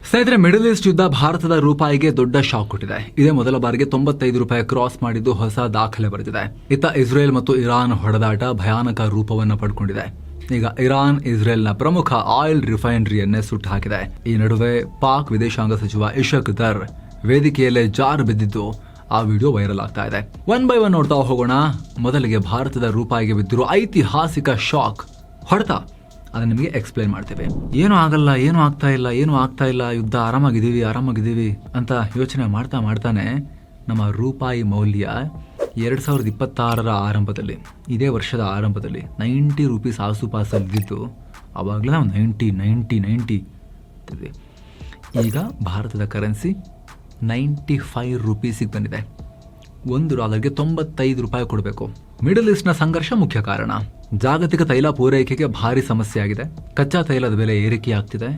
ಸ್ನೇಹಿತರೆ, middle East ಯುದ್ಧ ಭಾರತದ ರೂಪಾಯಿಗೆ ದೊಡ್ಡ ಶಾಕ್ ಕೊಟ್ಟಿದೆ. ಇದೇ ಮೊದಲ ಬಾರಿಗೆ 95 ರೂಪಾಯಿ ಕ್ರಾಸ್ ಮಾಡಿದ್ದು ಹೊಸ ದಾಖಲೆ ಬರೆದಿದೆ. ಇತ್ತ ಇಸ್ರೇಲ್ ಮತ್ತು ಇರಾನ್ ಹೊಡೆದಾಟ ಭಯಾನಕ ರೂಪವನ್ನು ಪಡ್ಕೊಂಡಿದೆ. ಈಗ ಇರಾನ್ ಇಸ್ರೇಲ್ನ ಪ್ರಮುಖ ಆಯಿಲ್ ರಿಫೈನರಿಯನ್ನೇ ಸುಟ್ಟು ಹಾಕಿದೆ. ಈ ನಡುವೆ ಪಾಕ್ ವಿದೇಶಾಂಗ ಸಚಿವ ಇಶಕ್ ದರ್ ವೇದಿಕೆಯಲ್ಲೇ ಜಾರು ಬಿದ್ದಿದ್ದು ಆ ವಿಡಿಯೋ ವೈರಲ್ ಆಗ್ತಾ ಇದೆ. ಒನ್ ಬೈ ಒನ್ ನೋಡ್ತಾ ಹೋಗೋಣ. ಮೊದಲಿಗೆ ಭಾರತದ ರೂಪಾಯಿಗೆ ಬಿದ್ದಿರೋ ಐತಿಹಾಸಿಕ ಶಾಕ್ ಹೊಡೆತ ಅದನ್ನ ನಿಮಗೆ ಎಕ್ಸ್ಪ್ಲೈನ್ ಮಾಡ್ತೇವೆ. ಏನು ಆಗಲ್ಲ, ಏನು ಆಗ್ತಾ ಇಲ್ಲ, ಯುದ್ಧ ಆರಾಮಾಗಿದ್ದೀವಿ ಅಂತ ಯೋಚನೆ ಮಾಡ್ತಾನೆ ನಮ್ಮ ರೂಪಾಯಿ ಮೌಲ್ಯ 2026ರ ಆರಂಭದಲ್ಲಿ, ಇದೇ ವರ್ಷದ ಆರಂಭದಲ್ಲಿ 90 ರೂಪೀಸ್ ಆಸುಪಾಸಲ್ಲಿದ್ದು, ಆವಾಗಲೇ ನಾವು 90 ಈಗ ಭಾರತದ ಕರೆನ್ಸಿ 95 ರೂಪೀಸಿಗೆ ಬಂದಿದೆ. $1ಗೆ 95 ರೂಪಾಯಿ ಕೊಡಬೇಕು. ಮಿಡಲ್ ಈಸ್ಟ್ನ ಸಂಘರ್ಷ ಮುಖ್ಯ ಕಾರಣ. ಜಾಗತಿಕ ತೈಲ ಪೂರೈಕೆಗೆ ಭಾರಿ ಸಮಸ್ಯೆ ಆಗಿದೆ. ಕಚ್ಚಾ ತೈಲದ ಬೆಲೆ ಏರಿಕೆಯಾಗ್ತಿದೆ.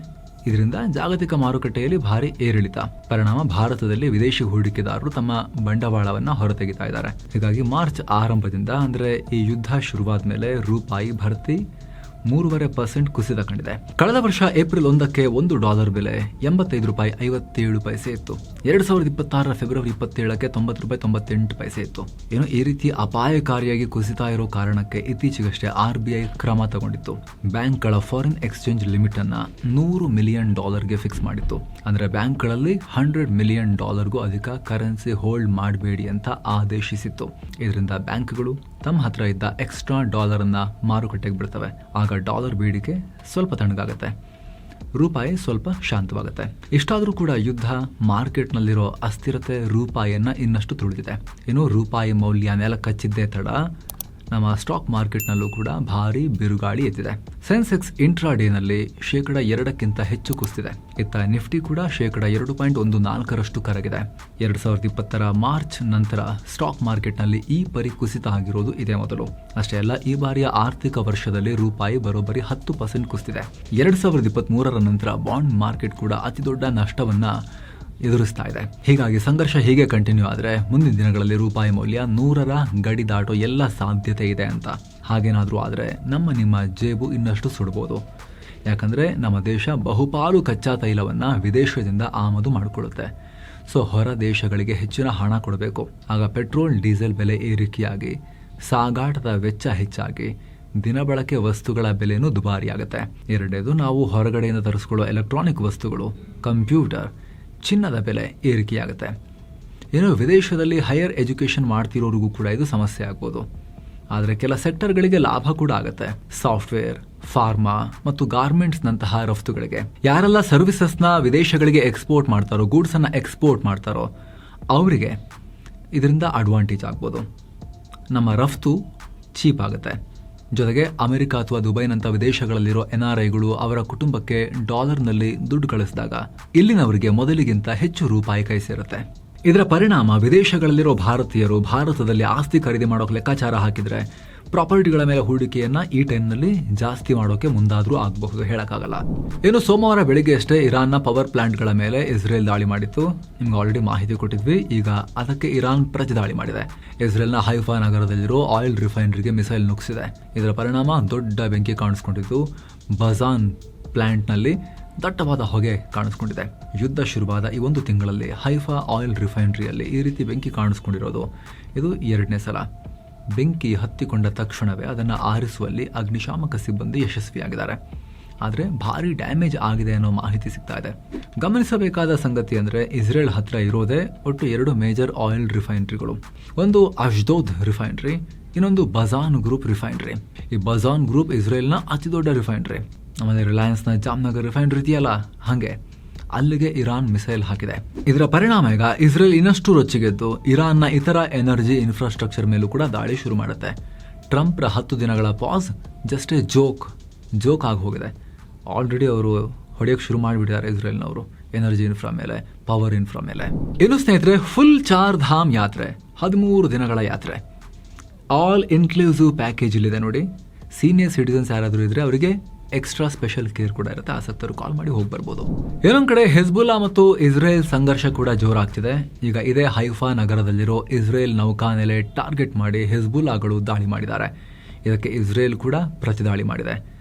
ಇದರಿಂದ ಜಾಗತಿಕ ಮಾರುಕಟ್ಟೆಯಲ್ಲಿ ಭಾರಿ ಏರಿಳಿತ. ಪರಿಣಾಮ ಭಾರತದಲ್ಲಿ ವಿದೇಶಿ ಹೂಡಿಕೆದಾರರು ತಮ್ಮ ಬಂಡವಾಳವನ್ನ ಹೊರತೆಗಿತಾ ಇದ್ದಾರೆ. ಹೀಗಾಗಿ ಮಾರ್ಚ್ ಆರಂಭದಿಂದ, ಅಂದ್ರೆ ಈ ಯುದ್ಧ ಶುರುವಾದ ಮೇಲೆ ರೂಪಾಯಿ ಭರ್ತಿ 3.5% ಕುಸಿತ ಕಂಡಿದೆ. ಕಳೆದ ವರ್ಷ ಏಪ್ರಿಲ್ 1ಕ್ಕೆ $1 ಬೆಲೆ 85 ರೂಪಾಯಿ 57 ಪೈಸೆ ಇತ್ತು. 2026ರ ಫೆಬ್ರವರಿ 27ಕ್ಕೆ $90.98 ಇತ್ತು. ಏನು ಈ ರೀತಿ ಅಪಾಯಕಾರಿಯಾಗಿ ಕುಸಿತಾ ಇರೋ ಕಾರಣಕ್ಕೆ ಇತ್ತೀಚೆಗಷ್ಟೇ RBI ಕ್ರಮ ತಗೊಂಡಿತ್ತು. ಬ್ಯಾಂಕ್ಗಳ ಫಾರಿನ್ ಎಕ್ಸ್ಚೇಂಜ್ ಲಿಮಿಟ್ ಅನ್ನ $100 ಮಿಲಿಯನ್ ಫಿಕ್ಸ್ ಮಾಡಿತ್ತು. ಅಂದ್ರೆ ಬ್ಯಾಂಕ್ಗಳಲ್ಲಿ $100 ಮಿಲಿಯನ್ ಅಧಿಕ ಕರೆನ್ಸಿ ಹೋಲ್ಡ್ ಮಾಡಬೇಡಿ ಅಂತ ಆದೇಶಿಸಿತ್ತು. ಇದರಿಂದ ಬ್ಯಾಂಕ್ಗಳು ತಮ್ಮ ಹತ್ರ ಇದ್ದ ಎಕ್ಸ್ಟ್ರಾ ಡಾಲರ್ ಅನ್ನ ಮಾರುಕಟ್ಟೆಗೆ ಬಿಡ್ತವೆ. ಆಗ ಡಾಲರ್ ಬೇಡಿಕೆ ಸ್ವಲ್ಪ ತಣ್ಣಗಾಗುತ್ತೆ, ರೂಪಾಯಿ ಸ್ವಲ್ಪ ಶಾಂತವಾಗುತ್ತೆ. ಇಷ್ಟಾದರೂ ಕೂಡ ಯುದ್ಧ, ಮಾರ್ಕೆಟ್ನಲ್ಲಿರೋ ಅಸ್ಥಿರತೆ ರೂಪಾಯಿಯನ್ನ ಇನ್ನಷ್ಟು ತುಳಿದಿದೆ. ಇನ್ನು ರೂಪಾಯಿ ಮೌಲ್ಯ ನೆಲ ಕಚ್ಚಿದ್ದೇ ತಡ ನಮ್ಮ ಸ್ಟಾಕ್ ಮಾರ್ಕೆಟ್ನಲ್ಲೂ ಕೂಡ ಭಾರಿ ಬಿರುಗಾಳಿ ಎದ್ದಿದೆ. ಸೆನ್ಸೆಕ್ಸ್ ಇಂಟ್ರಾಡೇನಲ್ಲಿ 2% ಹೆಚ್ಚು ಕುಸಿದಿದೆ. ಇತ್ತ ನಿಫ್ಟಿ ಕೂಡ 2.14% ಕರಗಿದೆ. 2020ರ ಮಾರ್ಚ್ ನಂತರ ಸ್ಟಾಕ್ ಮಾರ್ಕೆಟ್ನಲ್ಲಿ ಈ ಪರಿ ಕುಸಿತ ಆಗಿರೋದು ಇದೇ ಮೊದಲು. ಅಷ್ಟೇ ಅಲ್ಲ, ಈ ಬಾರಿಯ ಆರ್ಥಿಕ ವರ್ಷದಲ್ಲಿ ರೂಪಾಯಿ ಬರೋಬ್ಬರಿ 10% ಕುಸಿದಿದೆ. 2023ರ ನಂತರ ಬಾಂಡ್ ಮಾರ್ಕೆಟ್ ಕೂಡ ಅತಿ ದೊಡ್ಡ ನಷ್ಟವನ್ನ ಎದುರಿಸ್ತಾ ಇದೆ. ಹೀಗಾಗಿ ಸಂಘರ್ಷ ಹೀಗೆ ಕಂಟಿನ್ಯೂ ಆದರೆ ಮುಂದಿನ ದಿನಗಳಲ್ಲಿ ರೂಪಾಯಿ ಮೌಲ್ಯ 100ರ ಗಡಿ ದಾಟೋ ಎಲ್ಲ ಸಾಧ್ಯತೆ ಇದೆ ಅಂತ. ಹಾಗೇನಾದರೂ ಆದರೆ ನಿಮ್ಮ ಜೇಬು ಇನ್ನಷ್ಟು ಸುಡಬಹುದು. ಯಾಕಂದ್ರೆ ನಮ್ಮ ದೇಶ ಬಹುಪಾಲು ಕಚ್ಚಾ ತೈಲವನ್ನ ವಿದೇಶದಿಂದ ಆಮದು ಮಾಡಿಕೊಳ್ಳುತ್ತೆ. ಸೊ ಹೊರ ದೇಶಗಳಿಗೆ ಹೆಚ್ಚಿನ ಹಣ ಕೊಡಬೇಕು. ಆಗ ಪೆಟ್ರೋಲ್, ಡೀಸೆಲ್ ಬೆಲೆ ಏರಿಕೆಯಾಗಿ ಸಾಗಾಟದ ವೆಚ್ಚ ಹೆಚ್ಚಾಗಿ ದಿನಬಳಕೆ ವಸ್ತುಗಳ ಬೆಲೆನೂ ದುಬಾರಿಯಾಗುತ್ತೆ. ಎರಡನೇದು, ನಾವು ಹೊರಗಡೆಯಿಂದ ತರಿಸ್ಕೊಳ್ಳೋ ಎಲೆಕ್ಟ್ರಾನಿಕ್ ವಸ್ತುಗಳು, ಕಂಪ್ಯೂಟರ್, ಚಿನ್ನದ ಬೆಲೆ ಏರಿಕೆಯಾಗುತ್ತೆ. ಏನು ವಿದೇಶದಲ್ಲಿ ಹೈಯರ್ ಎಜುಕೇಷನ್ ಮಾಡ್ತಿರೋರಿಗೂ ಕೂಡ ಇದು ಸಮಸ್ಯೆ ಆಗ್ಬೋದು. ಆದರೆ ಕೆಲ ಸೆಕ್ಟರ್ಗಳಿಗೆ ಲಾಭ ಕೂಡ ಆಗುತ್ತೆ. ಸಾಫ್ಟ್ವೇರ್, ಫಾರ್ಮಾ ಮತ್ತು ಗಾರ್ಮೆಂಟ್ಸ್ ನಂತಹ ರಫ್ತುಗಳಿಗೆ. ಯಾರೆಲ್ಲ ಸರ್ವಿಸಸ್ನ ವಿದೇಶಗಳಿಗೆ ಎಕ್ಸ್ಪೋರ್ಟ್ ಮಾಡ್ತಾರೋ, ಗೂಡ್ಸ್ ಅನ್ನ ಎಕ್ಸ್ಪೋರ್ಟ್ ಮಾಡ್ತಾರೋ ಅವರಿಗೆ ಇದರಿಂದ ಅಡ್ವಾಂಟೇಜ್ ಆಗ್ಬೋದು. ನಮ್ಮ ರಫ್ತು ಚೀಪ್ ಆಗುತ್ತೆ. ಜೊತೆಗೆ ಅಮೆರಿಕ ಅಥವಾ ದುಬೈನಂಥ ವಿದೇಶಗಳಲ್ಲಿರೋ NRIಗಳು ಅವರ ಕುಟುಂಬಕ್ಕೆ ಡಾಲರ್ನಲ್ಲಿ ದುಡ್ಡು ಕಳಿಸಿದಾಗ ಇಲ್ಲಿನವರಿಗೆ ಮೊದಲಿಗಿಂತ ಹೆಚ್ಚು ರೂಪಾಯಿ ಕೈ ಸೇರುತ್ತೆ. ಇದರ ಪರಿಣಾಮ ವಿದೇಶಗಳಲ್ಲಿರೋ ಭಾರತೀಯರು ಭಾರತದಲ್ಲಿ ಆಸ್ತಿ ಖರೀದಿ ಮಾಡೋಕೆ ಲೆಕ್ಕಾಚಾರ ಹಾಕಿದ್ರೆ ಪ್ರಾಪರ್ಟಿಗಳ ಮೇಲೆ ಹೂಡಿಕೆಯನ್ನ ಈ ಟೈಮ್ನಲ್ಲಿ ಜಾಸ್ತಿ ಮಾಡೋಕೆ ಮುಂದಾದ್ರೂ ಆಗಬಹುದು, ಹೇಳಕ್ಕಾಗಲ್ಲ. ಏನು ಸೋಮವಾರ ಬೆಳಿಗ್ಗೆ ಅಷ್ಟೇ ಇರಾನ್ನ ಪವರ್ ಪ್ಲಾಂಟ್ಗಳ ಮೇಲೆ ಇಸ್ರೇಲ್ ದಾಳಿ ಮಾಡಿತ್ತು. ನಿಮ್ಗೆ ಆಲ್ರೆಡಿ ಮಾಹಿತಿ ಕೊಟ್ಟಿದ್ವಿ. ಈಗ ಅದಕ್ಕೆ ಇರಾನ್ ಪ್ರತಿ ದಾಳಿ ಮಾಡಿದೆ. ಇಸ್ರೇಲ್ನ ಹೈಫಾ ನಗರದಲ್ಲಿರೋ ಆಯಿಲ್ ರಿಫೈನರಿಗೆ ಮಿಸೈಲ್ ನುಗ್ಸಿದೆ. ಇದರ ಪರಿಣಾಮ ದೊಡ್ಡ ಬೆಂಕಿ ಕಾಣಿಸ್ಕೊಂಡಿದ್ದು. ಬಜಾನ್ ಪ್ಲಾಂಟ್ನಲ್ಲಿ ದಟ್ಟವಾದ ಹೊಗೆ ಕಾಣಿಸ್ಕೊಂಡಿದೆ. ಯುದ್ಧ ಶುರುವಾದ ಈ 1 ತಿಂಗಳಲ್ಲಿ ಹೈಫಾ ಆಯಿಲ್ ರಿಫೈನರಿಯಲ್ಲಿ ಈ ರೀತಿ ಬೆಂಕಿ ಕಾಣಿಸ್ಕೊಂಡಿರೋದು ಇದು 2ನೇ ಸಲ. ಬೆಂಕಿ ಹತ್ತಿಕೊಂಡ ತಕ್ಷಣವೇ ಅದನ್ನು ಆರಿಸುವಲ್ಲಿ ಅಗ್ನಿಶಾಮಕ ಸಿಬ್ಬಂದಿ ಯಶಸ್ವಿಯಾಗಿದ್ದಾರೆ. ಆದರೆ ಭಾರಿ ಡ್ಯಾಮೇಜ್ ಆಗಿದೆ ಅನ್ನೋ ಮಾಹಿತಿ ಸಿಗ್ತಾ ಇದೆ. ಗಮನಿಸಬೇಕಾದ ಸಂಗತಿ ಅಂದರೆ ಇಸ್ರೇಲ್ ಹತ್ರ ಇರೋದೇ ಒಟ್ಟು 2 ಮೇಜರ್ ಆಯಿಲ್ ರಿಫೈನರಿಗಳು. ಒಂದು ಅಶ್ದೋದ್ ರಿಫೈನರಿ, ಇನ್ನೊಂದು ಬಜಾನ್ ಗ್ರೂಪ್ ರಿಫೈನರಿ. ಈ ಬಜಾನ್ ಗ್ರೂಪ್ ಇಸ್ರೇಲ್ನ ಅತಿ ದೊಡ್ಡ ರಿಫೈನರಿ. ಆಮೇಲೆ ರಿಲಯನ್ಸ್ನ ಜಾಮ್ನಗರ್ ರಿಫೈನರಿ ಇದೆಯಲ್ಲ, ಹಾಗೆ ಅಲ್ಲಿಗೆ ಇರಾನ್ ಮಿಸೈಲ್ ಹಾಕಿದೆ. ಇದರ ಪರಿಣಾಮ ಈಗ ಇಸ್ರೇಲ್ ಇನ್ನಷ್ಟು ರೊಚ್ಚಿಗೆದ್ದು ಇರಾನ್ನ ಇತರ ಎನರ್ಜಿ ಇನ್ಫ್ರಾಸ್ಟ್ರಕ್ಚರ್ ಮೇಲೂ ಕೂಡ ದಾಳಿ ಶುರು ಮಾಡುತ್ತೆ. ಟ್ರಂಪ್ರ 10 ದಿನಗಳ ಪಾಸ್ ಜಸ್ಟ್ ಜೋಕ್ ಆಗಿ ಹೋಗಿದೆ. ಆಲ್ರೆಡಿ ಅವರು ಹೊಡೆಯೋಕೆ ಶುರು ಮಾಡಿಬಿಟ್ಟಿದ್ದಾರೆ ಇಸ್ರೇಲ್ನವರು ಎನರ್ಜಿ ಇನ್ಫ್ರಾ ಮೇಲೆ, ಪವರ್ ಇನ್ಫ್ರಾ ಮೇಲೆ. ಇನ್ನು ಸ್ನೇಹಿತರೆ, ಫುಲ್ ಚಾರ್ ಧಾಮ್ ಯಾತ್ರೆ, 13 ದಿನಗಳ ಯಾತ್ರೆ, ಆಲ್ ಇನ್ಕ್ಲೂಸಿವ್ ಪ್ಯಾಕೇಜ್ ಇಲ್ಲಿದೆ ನೋಡಿ. ಸೀನಿಯರ್ ಸಿಟಿಸನ್ಸ್ ಯಾರಾದರೂ ಇದ್ರೆ ಅವರಿಗೆ ಎಕ್ಸ್ಟ್ರಾ ಸ್ಪೆಷಲ್ ಕೇರ್ ಕೂಡ ಇರುತ್ತೆ. ಆಸಕ್ತರು ಕಾಲ್ ಮಾಡಿ ಹೋಗಿ ಬರ್ಬೋದು. ಇನ್ನೊಂದು ಕಡೆ ಹೆಜ್ಬುಲ್ಲಾ ಮತ್ತು ಇಸ್ರೇಲ್ ಸಂಘರ್ಷ ಕೂಡ ಜೋರಾಗ್ತಿದೆ. ಈಗ ಇದೇ ಹೈಫಾ ನಗರದಲ್ಲಿರೋ ಇಸ್ರೇಲ್ ನೌಕಾನೆಲೆ ಟಾರ್ಗೆಟ್ ಮಾಡಿ ಹೆಜ್ಬುಲ್ಲಾಗಳು ದಾಳಿ ಮಾಡಿದ್ದಾರೆ. ಇದಕ್ಕೆ ಇಸ್ರೇಲ್ ಕೂಡ ಪ್ರತಿದಾಳಿ ಮಾಡಿದೆ.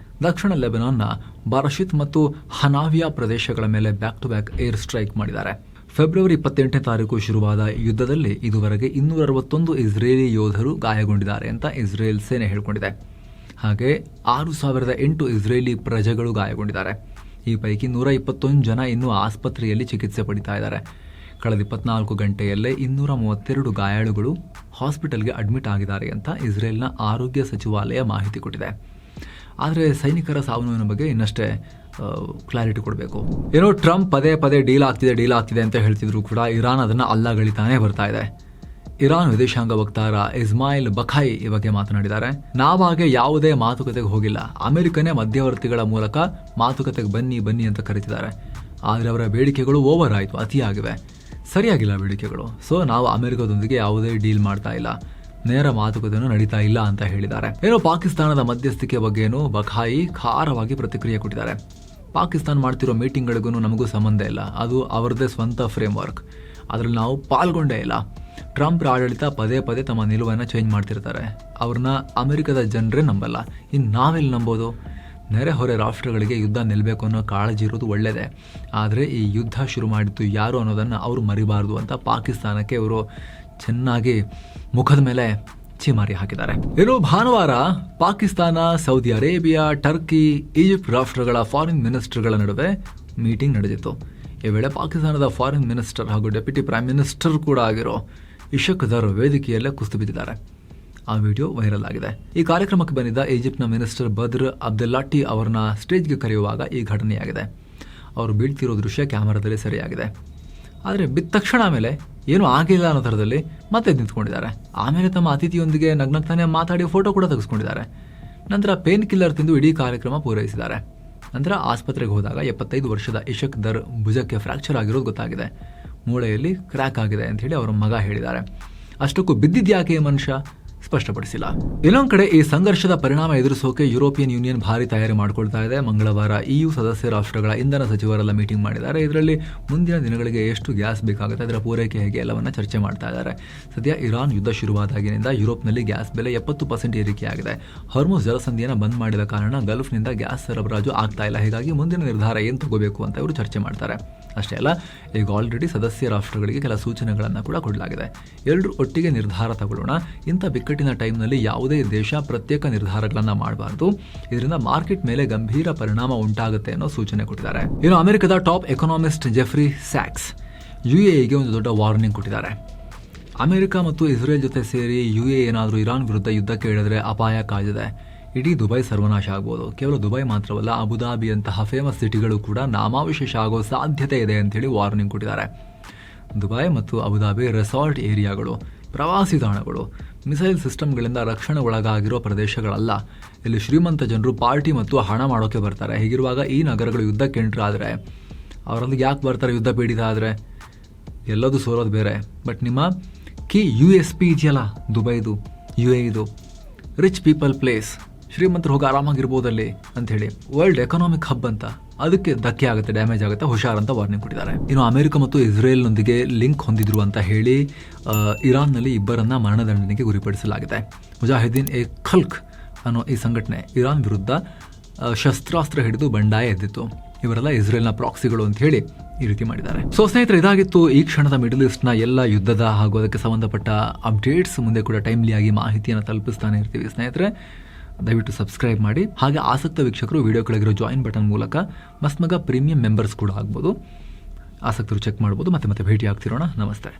ದಕ್ಷಿಣ ಲೆಬನಾನ್ನ ಬಾರಶಿತ್ ಮತ್ತು ಹನಾವಿಯಾ ಪ್ರದೇಶಗಳ ಮೇಲೆ back to back air strike ಮಾಡಿದ್ದಾರೆ. ಫೆಬ್ರವರಿ 28ನೇ ತಾರೀಕು ಶುರುವಾದ ಯುದ್ಧದಲ್ಲಿ ಇದುವರೆಗೆ 261 ಇಸ್ರೇಲಿ ಯೋಧರು ಗಾಯಗೊಂಡಿದ್ದಾರೆ ಅಂತ ಇಸ್ರೇಲ್ ಸೇನೆ ಹೇಳಿಕೊಂಡಿದೆ. ಹಾಗೆ 6,008 ಇಸ್ರೇಲಿ ಪ್ರಜೆಗಳು ಗಾಯಗೊಂಡಿದ್ದಾರೆ. ಈ ಪೈಕಿ 121 ಜನ ಇನ್ನೂ ಆಸ್ಪತ್ರೆಯಲ್ಲಿ ಚಿಕಿತ್ಸೆ ಪಡಿತಾ ಇದ್ದಾರೆ. ಕಳೆದ 24 ಗಂಟೆಯಲ್ಲೇ 232 ಗಾಯಾಳುಗಳು ಹಾಸ್ಪಿಟಲ್ಗೆ ಅಡ್ಮಿಟ್ ಆಗಿದ್ದಾರೆ ಅಂತ ಇಸ್ರೇಲ್ನ ಆರೋಗ್ಯ ಸಚಿವಾಲಯ ಮಾಹಿತಿ ಕೊಟ್ಟಿದೆ. ಆದರೆ ಸೈನಿಕರ ಸಾವು ನೋವಿನ ಬಗ್ಗೆ ಇನ್ನಷ್ಟೇ ಕ್ಲಾರಿಟಿ ಕೊಡಬೇಕು. ಏನೋ ಟ್ರಂಪ್ ಪದೇ ಪದೇ ಡೀಲ್ ಆಗ್ತಿದೆ ಅಂತ ಹೇಳ್ತಿದ್ರು ಕೂಡ ಇರಾನ್ ಅದನ್ನು ಅಲ್ಲಗಳಿತಾನೇ ಬರ್ತಾ ಇದೆ. ಇರಾನ್ ವಿದೇಶಾಂಗ ವಕ್ತಾರ ಇಸ್ಮಾಯಿಲ್ ಬಖೈ ಈ ಬಗ್ಗೆ ಮಾತನಾಡಿದ್ದಾರೆ. ನಾವಾಗೆ ಯಾವುದೇ ಮಾತುಕತೆಗೆ ಹೋಗಿಲ್ಲ, ಅಮೆರಿಕನೇ ಮಧ್ಯವರ್ತಿಗಳ ಮೂಲಕ ಮಾತುಕತೆಗೆ ಬನ್ನಿ ಅಂತ ಕರೀತಿದ್ದಾರೆ. ಆದರೆ ಅವರ ಬೇಡಿಕೆಗಳು ಓವರ್ ಆಯಿತು, ಅತಿಯಾಗಿವೆ, ಸರಿಯಾಗಿಲ್ಲ ಬೇಡಿಕೆಗಳು. ಸೊ ನಾವು ಅಮೆರಿಕದೊಂದಿಗೆ ಯಾವುದೇ ಡೀಲ್ ಮಾಡ್ತಾ ಇಲ್ಲ, ನೇರ ಮಾತುಕತೆಯನ್ನು ನಡೀತಾ ಇಲ್ಲ ಅಂತ ಹೇಳಿದ್ದಾರೆ. ಏನೋ ಪಾಕಿಸ್ತಾನದ ಮಧ್ಯಸ್ಥಿಕೆ ಬಗ್ಗೆನೂ ಬಖಾಯಿ ಖಾರವಾಗಿ ಪ್ರತಿಕ್ರಿಯೆ ಕೊಟ್ಟಿದ್ದಾರೆ. ಪಾಕಿಸ್ತಾನ ಮಾಡ್ತಿರೋ ಮೀಟಿಂಗ್ಗಳಿಗೂ ನಮಗೂ ಸಂಬಂಧ ಇಲ್ಲ, ಅದು ಅವರದೇ ಸ್ವಂತ ಫ್ರೇಮ್ ವರ್ಕ್, ಅದರಲ್ಲಿ ನಾವು ಪಾಲ್ಗೊಂಡೇ ಇಲ್ಲ. ಟ್ರಂಪ್ ಆಡಳಿತ ಪದೇ ಪದೇ ತಮ್ಮ ನಿಲುವನ್ನು ಚೇಂಜ್ ಮಾಡ್ತಿರ್ತಾರೆ. ಅವ್ರನ್ನ ಅಮೆರಿಕದ ಜನರೇ ನಂಬಲ್ಲ, ಇನ್ನು ನಾವೆಲ್ಲಿ ನಂಬೋದು? ನೆರೆಹೊರೆ ರಾಷ್ಟ್ರಗಳಿಗೆ ಯುದ್ಧ ನಿಲ್ಲಬೇಕು ಅನ್ನೋ ಕಾಳಜಿ ಇರೋದು ಒಳ್ಳೆಯದೇ, ಆದರೆ ಈ ಯುದ್ಧ ಶುರು ಮಾಡಿದ್ದು ಯಾರು ಅನ್ನೋದನ್ನು ಅವರು ಮರಿಬಾರ್ದು ಅಂತ ಪಾಕಿಸ್ತಾನಕ್ಕೆ ಇವರು ಚೆನ್ನಾಗಿ ಮುಖದ ಮೇಲೆ ಚಿಮಾರಿ ಹಾಕಿದ್ದಾರೆ. ಇನ್ನು ಭಾನುವಾರ Pakistan, Saudi Arabia, Turkey, Egypt ರಾಷ್ಟ್ರಗಳ ಫಾರಿನ್ ಮಿನಿಸ್ಟರ್ಗಳ ನಡುವೆ ಮೀಟಿಂಗ್ ನಡೆದಿತ್ತು. ಈ ವೇಳೆ ಪಾಕಿಸ್ತಾನದ ಫಾರಿನ್ ಮಿನಿಸ್ಟರ್ ಹಾಗೂ ಡೆಪ್ಯೂಟಿ ಪ್ರೈಮ್ ಮಿನಿಸ್ಟರ್ ಕೂಡ ಆಗಿರೋ ಇಶಕ್ ದರ್ ವೇದಿಕೆಯಲ್ಲೇ ಕುಸ್ತು ಬಿದ್ದಿದ್ದಾರೆ. ಆ ವಿಡಿಯೋ ವೈರಲ್ ಆಗಿದೆ. ಈ ಕಾರ್ಯಕ್ರಮಕ್ಕೆ ಬಂದಿದ್ದ ಈಜಿಪ್ಟ್ನ ಮಿನಿಸ್ಟರ್ ಬದ್ರ್ ಅಬ್ದೆಲ್ಲಾಟಿ ಅವರನ್ನ ಸ್ಟೇಜ್ಗೆ ಕರೆಯುವಾಗ ಈ ಘಟನೆಯಾಗಿದೆ. ಅವರು ಬೀಳ್ತಿರೋ ದೃಶ್ಯ ಕ್ಯಾಮರಾದಲ್ಲಿ ಸರಿಯಾಗಿದೆ. ಆದರೆ ಬಿದ್ದ ತಕ್ಷಣ ಆಮೇಲೆ ಏನೂ ಆಗಿಲ್ಲ ಅನ್ನೋ ಥರದಲ್ಲಿ ಮತ್ತೆ ನಿಂತ್ಕೊಂಡಿದ್ದಾರೆ. ಆಮೇಲೆ ತಮ್ಮ ಅತಿಥಿಯೊಂದಿಗೆ ನಗ್ನಗ್ತಾನೆ ಮಾತಾಡಿ ಫೋಟೋ ಕೂಡ ತೆಗೆಸ್ಕೊಂಡಿದ್ದಾರೆ. ನಂತರ ಪೇನ್ ಕಿಲ್ಲರ್ ತಿಂದು ಇಡೀ ಕಾರ್ಯಕ್ರಮ ಪೂರೈಸಿದ್ದಾರೆ. ನಂತರ ಆಸ್ಪತ್ರೆಗೆ ಹೋದಾಗ 75 ವರ್ಷದ ಇಶಕ್ ದರ್ ಭುಜಕ್ಕೆ ಫ್ರ್ಯಾಕ್ಚರ್ ಆಗಿರೋದು ಗೊತ್ತಾಗಿದೆ. ಮೂಳೆಯಲ್ಲಿ ಕ್ರ್ಯಾಕ್ ಆಗಿದೆ ಅಂತ ಹೇಳಿ ಅವರ ಮಗ ಹೇಳಿದ್ದಾರೆ. ಅಷ್ಟಕ್ಕೂ ಬಿದ್ದಿದ್ಯಾಕೆ ಮನುಷ್ಯ ಸ್ಪಷ್ಟಪಡಿಸಿಲ್ಲ. ಇನ್ನೊಂದು ಕಡೆ ಈ ಸಂಘರ್ಷದ ಪರಿಣಾಮ ಎದುರಿಸೋಕೆ ಯುರೋಪಿಯನ್ ಯೂನಿಯನ್ ಭಾರಿ ತಯಾರಿ ಮಾಡಿಕೊಳ್ತಾ ಇದೆ. ಮಂಗಳವಾರ EU ಸದಸ್ಯ ರಾಷ್ಟ್ರಗಳ ಇಂಧನ ಸಚಿವರೆಲ್ಲ ಮೀಟಿಂಗ್ ಮಾಡಿದ್ದಾರೆ. ಇದರಲ್ಲಿ ಮುಂದಿನ ದಿನಗಳಿಗೆ ಎಷ್ಟು ಗ್ಯಾಸ್ ಬೇಕಾಗುತ್ತೆ, ಅದರ ಪೂರೈಕೆ ಹೇಗೆ ಎಲ್ಲವನ್ನ ಚರ್ಚೆ ಮಾಡ್ತಾ ಇದ್ದಾರೆ. ಸದ್ಯ ಇರಾನ್ ಯುದ್ಧ ಶುರುವಾದಾಗಿನಿಂದ ಯುರೋಪ್ನಲ್ಲಿ ಗ್ಯಾಸ್ ಬೆಲೆ 70% ಏರಿಕೆಯಾಗಿದೆ. ಹಾರ್ಮುಜ್ ಜಲಸಂಧಿಯನ್ನು ಬಂದ್ ಮಾಡಿದ ಕಾರಣ ಗಲ್ಫ್ನಿಂದ ಗ್ಯಾಸ್ ಸರಬರಾಜು ಆಗ್ತಾ ಇಲ್ಲ. ಹೀಗಾಗಿ ಮುಂದಿನ ನಿರ್ಧಾರ ಏನು ತಗೋಬೇಕು ಅಂತ ಇವರು ಚರ್ಚೆ ಮಾಡ್ತಾರೆ. ಅಷ್ಟೇ ಅಲ್ಲ, ಈಗ ಆಲ್ರೆಡಿ ಸದಸ್ಯ ರಾಷ್ಟ್ರಗಳಿಗೆ ಕೆಲ ಸೂಚನೆಗಳನ್ನು ಕೂಡ ಕೊಡಲಾಗಿದೆ. ಎಲ್ಲರೂ ಒಟ್ಟಿಗೆ ನಿರ್ಧಾರ ತಗೊಳ್ಳೋಣ, ಇಂಥ ಬಿಕ್ಕಟ್ಟಿನ ಟೈಮ್ನಲ್ಲಿ ಯಾವುದೇ ದೇಶ ಪ್ರತ್ಯೇಕ ನಿರ್ಧಾರಗಳನ್ನು ಮಾಡಬಾರ್ದು, ಇದರಿಂದ ಮಾರ್ಕೆಟ್ ಮೇಲೆ ಗಂಭೀರ ಪರಿಣಾಮ ಉಂಟಾಗುತ್ತೆ ಅನ್ನೋ ಸೂಚನೆ ಕೊಟ್ಟಿದ್ದಾರೆ. ಇನ್ನು ಅಮೆರಿಕದ ಟಾಪ್ ಎಕನಾಮಿಸ್ಟ್ ಜೆಫ್ರಿ ಸ್ಯಾಕ್ಸ್ UAEಗೆ ಒಂದು ದೊಡ್ಡ ವಾರ್ನಿಂಗ್ ಕೊಟ್ಟಿದ್ದಾರೆ. ಅಮೆರಿಕ ಮತ್ತು ಇಸ್ರೇಲ್ ಜೊತೆ ಸೇರಿ UAE ಏನಾದರೂ ಇರಾನ್ ವಿರುದ್ಧ ಯುದ್ಧಕ್ಕೆ ಇಳಿದ್ರೆ ಅಪಾಯ ಕಾದಿದೆ. ಇಡೀ ದುಬೈ ಸರ್ವನಾಶ ಆಗ್ಬೋದು. ಕೇವಲ ದುಬೈ ಮಾತ್ರವಲ್ಲ, ಅಬುದಾಬಿಯಂತಹ ಫೇಮಸ್ ಸಿಟಿಗಳು ಕೂಡ ನಾಮಾವಶೇಷ ಆಗೋ ಸಾಧ್ಯತೆ ಇದೆ ಅಂತೇಳಿ ವಾರ್ನಿಂಗ್ ಕೊಟ್ಟಿದ್ದಾರೆ. ದುಬೈ ಮತ್ತು ಅಬುದಾಬಿ ರೆಸಾರ್ಟ್ ಏರಿಯಾಗಳು, ಪ್ರವಾಸಿ ತಾಣಗಳು, ಮಿಸೈಲ್ ಸಿಸ್ಟಮ್ಗಳಿಂದ ರಕ್ಷಣೆ ಒಳಗಾಗಿರೋ ಪ್ರದೇಶಗಳಲ್ಲ. ಇಲ್ಲಿ ಶ್ರೀಮಂತ ಜನರು ಪಾರ್ಟಿ ಮತ್ತು ಹಣ ಮಾಡೋಕೆ ಬರ್ತಾರೆ. ಹೀಗಿರುವಾಗ ಈ ನಗರಗಳು ಯುದ್ಧಕ್ಕೆ ಎಂಟ್ರ್ ಆದರೆ ಅವರೊಂದಿಗೆ ಯಾಕೆ ಬರ್ತಾರೆ? ಯುದ್ಧ ಪೀಡಿತ ಆದರೆ ಎಲ್ಲದೂ ಸೋರೋದು ಬೇರೆ. ಬಟ್ ನಿಮ್ಮ ಕೀ USP ಇದೆಯಲ್ಲ ದುಬೈದು, UAEದು, ರಿಚ್ ಪೀಪಲ್ ಪ್ಲೇಸ್, ಶ್ರೀಮಂತರು ಹೋಗಿ ಆರಾಮಾಗಿರ್ಬೋದಲ್ಲಿ ಅಂಥೇಳಿ, ವರ್ಲ್ಡ್ ಎಕನಾಮಿಕ್ ಹಬ್ ಅಂತ, ಅದಕ್ಕೆ ಧಕ್ಕೆ ಆಗುತ್ತೆ, ಡ್ಯಾಮೇಜ್ ಆಗುತ್ತೆ, ಹುಷಾರಂತ ವಾರ್ನಿಂಗ್ ಕೊಟ್ಟಿದ್ದಾರೆ. ಇನ್ನು ಅಮೆರಿಕ ಮತ್ತು ಇಸ್ರೇಲ್ನೊಂದಿಗೆ ಲಿಂಕ್ ಹೊಂದಿದ್ರು ಅಂತ ಹೇಳಿ ಇರಾನ್ನಲ್ಲಿ ಇಬ್ಬರನ್ನ ಮರಣದಂಡನೆಗೆ ಗುರಿಪಡಿಸಲಾಗಿದೆ. ಮುಜಾಹಿದೀನ್ ಎ ಖಲ್ಕ್ ಅನ್ನೋ ಈ ಸಂಘಟನೆ ಇರಾನ್ ವಿರುದ್ಧ ಶಸ್ತ್ರಾಸ್ತ್ರ ಹಿಡಿದು ಬಂಡಾಯ ಎದ್ದಿತ್ತು. ಇವರೆಲ್ಲ ಇಸ್ರೇಲ್ನ ಪ್ರಾಕ್ಸಿಗಳು ಅಂತ ಹೇಳಿ ಈ ರೀತಿ ಮಾಡಿದ್ದಾರೆ. ಸೊ ಸ್ನೇಹಿತರೆ, ಇದಾಗಿತ್ತು ಈ ಕ್ಷಣದ ಮಿಡಲ್ ಈಸ್ಟ್ನ ಎಲ್ಲ ಯುದ್ಧದ ಹಾಗೂ ಅದಕ್ಕೆ ಸಂಬಂಧಪಟ್ಟ ಅಪ್ಡೇಟ್ಸ್. ಮುಂದೆ ಕೂಡ ಟೈಮ್ಲಿಯಾಗಿ ಮಾಹಿತಿಯನ್ನು ತಲುಪಿಸ್ತಾನೆ ಇರ್ತೀವಿ. ಸ್ನೇಹಿತರೆ, ದಯವಿಟ್ಟು ಸಬ್ಸ್ಕ್ರೈಬ್ ಮಾಡಿ. ಹಾಗೆ ಆಸಕ್ತ ವೀಕ್ಷಕರು ವಿಡಿಯೋ ಕೆಳಗಿರೋ ಜಾಯಿನ್ ಬಟನ್ ಮೂಲಕ ಮಸ್ಮಗ ಪ್ರೀಮಿಯಂ ಮೆಂಬರ್ಸ್ ಕೂಡ ಆಗ್ಬೋದು. ಆಸಕ್ತರು ಚೆಕ್ ಮಾಡ್ಬೋದು. ಮತ್ತೆ ಭೇಟಿ ಆಗ್ತಿರೋಣ. ನಮಸ್ತೆ.